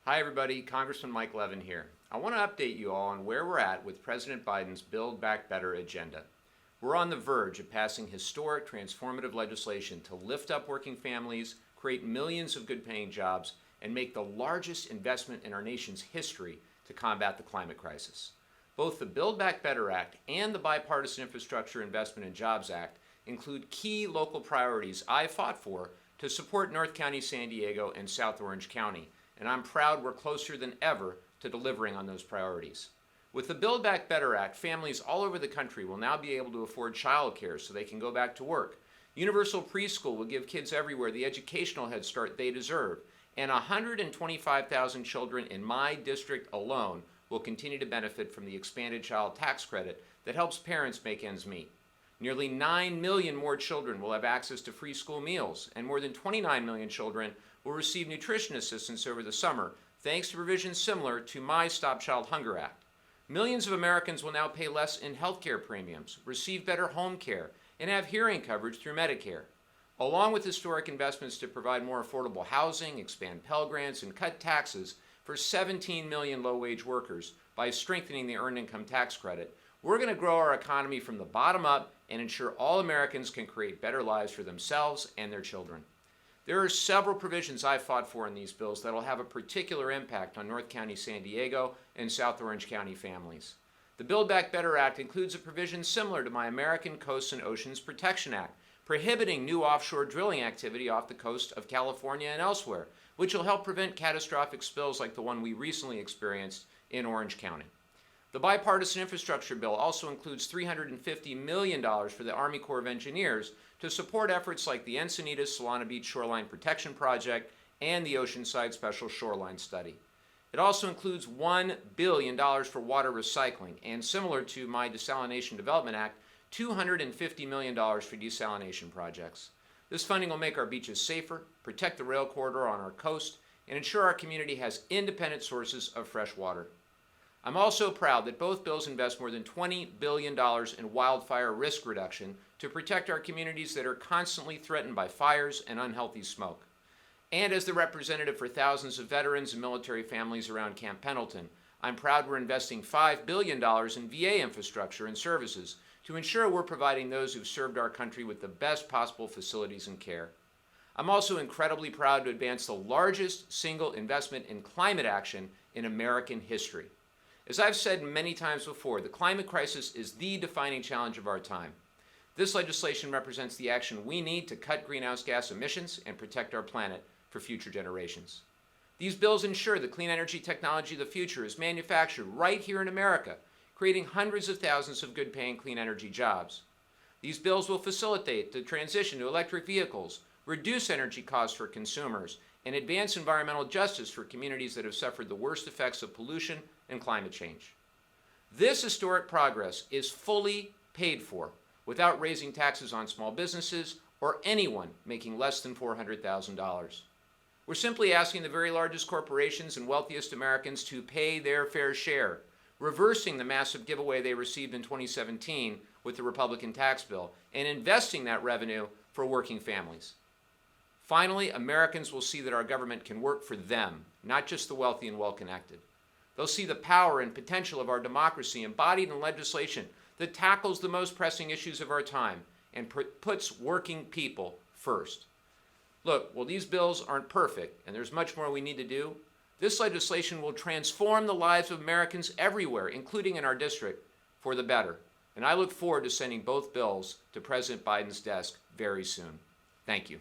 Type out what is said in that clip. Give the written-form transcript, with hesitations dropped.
Hi everybody, Congressman Mike Levin here. I want to update you all on where we're at with President Biden's Build Back Better agenda. We're on the verge of passing historic transformative legislation to lift up working families, create millions of good-paying jobs, and make the largest investment in our nation's history to combat the climate crisis. Both the Build Back Better Act and the Bipartisan Infrastructure Investment and Jobs Act include key local priorities I fought for to support North County, San Diego, and South Orange County, and I'm proud we're closer than ever to delivering on those priorities. With the Build Back Better Act, families all over the country will now be able to afford child care so they can go back to work. Universal preschool will give kids everywhere the educational head start they deserve, and 125,000 children in my district alone will continue to benefit from the expanded child tax credit that helps parents make ends meet. Nearly 9 million more children will have access to free school meals, and more than 29 million children will receive nutrition assistance over the summer, thanks to provisions similar to my Stop Child Hunger Act. Millions of Americans will now pay less in health care premiums, receive better home care, and have hearing coverage through Medicare. Along with historic investments to provide more affordable housing, expand Pell Grants, and cut taxes for 17 million low-wage workers by strengthening the Earned Income Tax Credit, we're going to grow our economy from the bottom up and ensure all Americans can create better lives for themselves and their children. There are several provisions I fought for in these bills that will have a particular impact on North County, San Diego, and South Orange County families. The Build Back Better Act includes a provision similar to my American Coasts and Oceans Protection Act, prohibiting new offshore drilling activity off the coast of California and elsewhere, which will help prevent catastrophic spills like the one we recently experienced in Orange County. The bipartisan infrastructure bill also includes $350 million for the Army Corps of Engineers to support efforts like the Encinitas Solana Beach Shoreline Protection Project and the Oceanside Special Shoreline Study. It also includes $1 billion for water recycling and, similar to my Desalination Development Act, $250 million for desalination projects. This funding will make our beaches safer, protect the rail corridor on our coast, and ensure our community has independent sources of fresh water. I'm also proud that both bills invest more than $20 billion in wildfire risk reduction to protect our communities that are constantly threatened by fires and unhealthy smoke. And as the representative for thousands of veterans and military families around Camp Pendleton, I'm proud we're investing $5 billion in VA infrastructure and services to ensure we're providing those who've served our country with the best possible facilities and care. I'm also incredibly proud to advance the largest single investment in climate action in American history. As I've said many times before, the climate crisis is the defining challenge of our time. This legislation represents the action we need to cut greenhouse gas emissions and protect our planet for future generations. These bills ensure the clean energy technology of the future is manufactured right here in America, creating hundreds of thousands of good-paying clean energy jobs. These bills will facilitate the transition to electric vehicles, reduce energy costs for consumers, and advance environmental justice for communities that have suffered the worst effects of pollution and climate change. This historic progress is fully paid for without raising taxes on small businesses or anyone making less than $400,000. We're simply asking the very largest corporations and wealthiest Americans to pay their fair share, reversing the massive giveaway they received in 2017 with the Republican tax bill and investing that revenue for working families. Finally, Americans will see that our government can work for them, not just the wealthy and well-connected. They'll see the power and potential of our democracy embodied in legislation that tackles the most pressing issues of our time and puts working people first. Look, while these bills aren't perfect and there's much more we need to do, this legislation will transform the lives of Americans everywhere, including in our district, for the better. And I look forward to sending both bills to President Biden's desk very soon. Thank you.